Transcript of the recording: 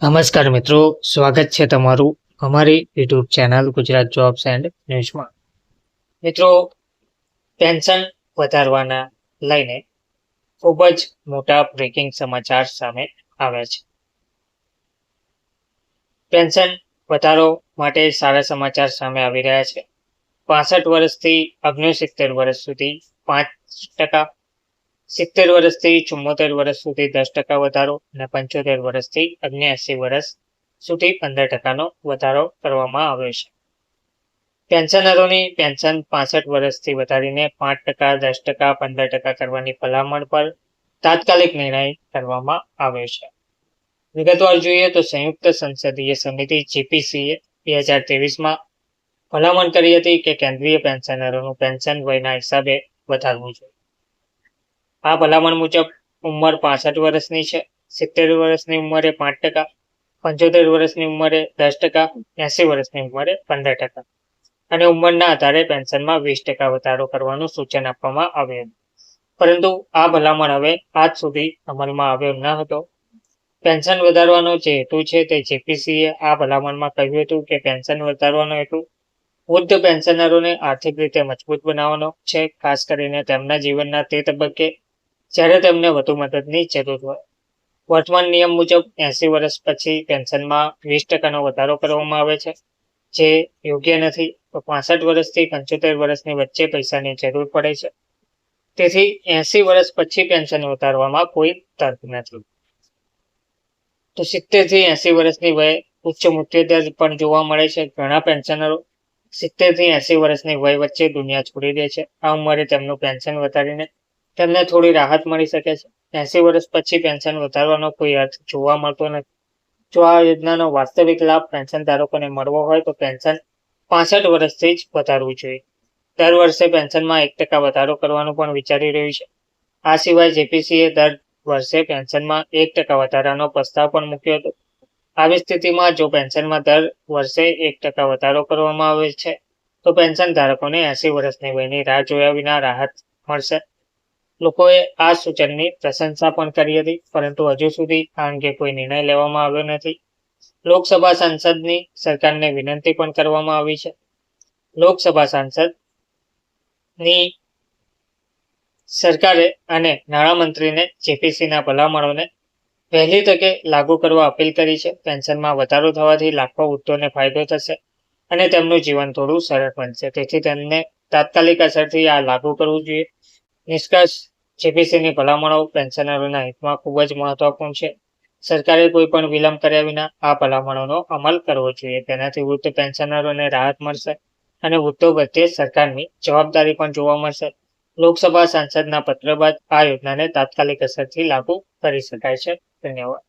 નમસ્કાર મિત્રો, સ્વાગત છે તમારું અમારી YouTube channel Gujarat jobs and ન્યૂઝમાં. મિત્રો, પેન્શન વધારવાના લઈને ખૂબ જ મોટા બ્રેકિંગ સમાચાર સામે આવ્યા છે. પેન્શન વધારો માટે સારા સમાચાર સામે આવી રહ્યા છે. 65 વર્ષથી 69 વર્ષ સુધી 5%, 70 વર્ષથી 74 વર્ષ સુધી 10% વધારો અને 75 વર્ષથી 79 વર્ષ સુધી 15%નો વધારો કરવામાં આવ્યો છે. પેન્શનરોની પેન્શન 65 વર્ષથી વધારીને 5%, 10%, 15% કરવાની ભલામણ પર તાત્કાલિક નિર્ણય કરવામાં આવ્યો છે. વિગતવાર જોઈએ તો સંયુક્ત સંસદીય સમિતિ જીપીસીએ 2023માં ભલામણ કરી હતી કે કેન્દ્રીય પેન્શનરોનું પેન્શન વયના હિસાબે વધારવું જોઈએ. આ ભલામણ મુજબ ઉંમર 65 વર્ષની છે, 70 વર્ષની ઉંમરે 5%, 75 વર્ષની ઉંમરે 10%, 80 વર્ષની ઉંમરે 15% અને ઉંમરના આધારે પેન્શનમાં 20% વધારો કરવાનું સૂચન આપવામાં આવ્યું. પરંતુ આ ભલામણ હવે આજ સુધી અમલમાં આવ્યો ન હતો. પેન્શન વધારવાનો જે હેતુ છે તે જીપીસીએ આ ભલામણમાં કહ્યું હતું કે પેન્શન વધારવાનો હેતુ વૃદ્ધ પેન્શનરોને આર્થિક રીતે મજબૂત બનાવવાનો છે, ખાસ કરીને તેમના જીવનના તે તબક્કે જ્યારે તેમને વધુ મદદની જરૂર હોય. વર્તમાન નિયમ મુજબ 80 વર્ષ પછી પેન્શનમાં 20%નો વધારો કરવામાં આવે છે, જે યોગ્ય નથી. તો 65 વર્ષથી 75 વર્ષની વચ્ચે પૈસાની જરૂર પડે છે. તેથી 80 વર્ષ પછી પેન્શન વધારવામાં કોઈ તર્ક નથી. તો 70 થી 80 વર્ષની વયે ઉચ્ચ મૃત્યુદર પણ જોવા મળે છે. ઘણા પેન્શનરો 70 થી 80 વર્ષની વય વચ્ચે દુનિયા છોડી દે છે. આ ઉંમરે તેમનું પેન્શન વધારીને તેમને થોડી રાહત મળી શકે છે. 80 વર્ષ પછી પેન્શન વધારવાનો કોઈ અર્થ જોવા મળતો નથી. જો આ યોજનાનો વાસ્તવિક લાભ પેન્શન ધારકોને મળવો હોય તો પેન્શન 65 વર્ષથી જ વધારવું જોઈએ. દર વર્ષે પેન્શનમાં 1% વધારો કરવાનું પણ વિચારી રહ્યું છે. આ સિવાય જીપીસીએ દર વર્ષે પેન્શનમાં 1% વધારાનો પ્રસ્તાવ પણ મૂક્યો હતો. આવી સ્થિતિમાં જો પેન્શનમાં દર વર્ષે 1% વધારો કરવામાં આવે છે તો પેન્શન ધારકોને 80 વર્ષની વયની રાહ જોયા વિના રાહત મળશે. લોકોએ આ સૂચનની પ્રશંસા પણ કરી હતી, પરંતુ હજુ સુધી આ અંગે કોઈ નિર્ણય લેવામાં આવ્યો નથી. લોકસભા સાંસદની સરકારને વિનંતી પણ કરવામાં આવી છે. લોકસભા સાંસદની સરકારે અને નાણામંત્રીને જીપીસીના ભલામણોને વહેલી તકે લાગુ કરવા અપીલ કરી છે. પેન્શનમાં વધારો થવાથી લાખો વૃદ્ધોને ફાયદો થશે અને તેમનું જીવન થોડું સરળ બનશે. તેથી તેમને તાત્કાલિક અસરથી આ લાગુ કરવું જોઈએ. નિષ્કર્ષ: જીપીસીની ભલામણો પેન્શનરોના હિતમાં ખૂબ જ મહત્વપૂર્ણ છે. સરકારે કોઈ પણ વિલંબ કર્યા વિના આ ભલામણોનો અમલ કરવો જોઈએ. તેનાથી વૃદ્ધ પેન્શનરોને રાહત મળશે અને વૃદ્ધો પ્રત્યે સરકારની જવાબદારી પણ જોવા મળશે. લોકસભા સાંસદના પત્ર બાદ આ યોજનાને તાત્કાલિક અસરથી લાગુ કરી શકાય છે. ધન્યવાદ.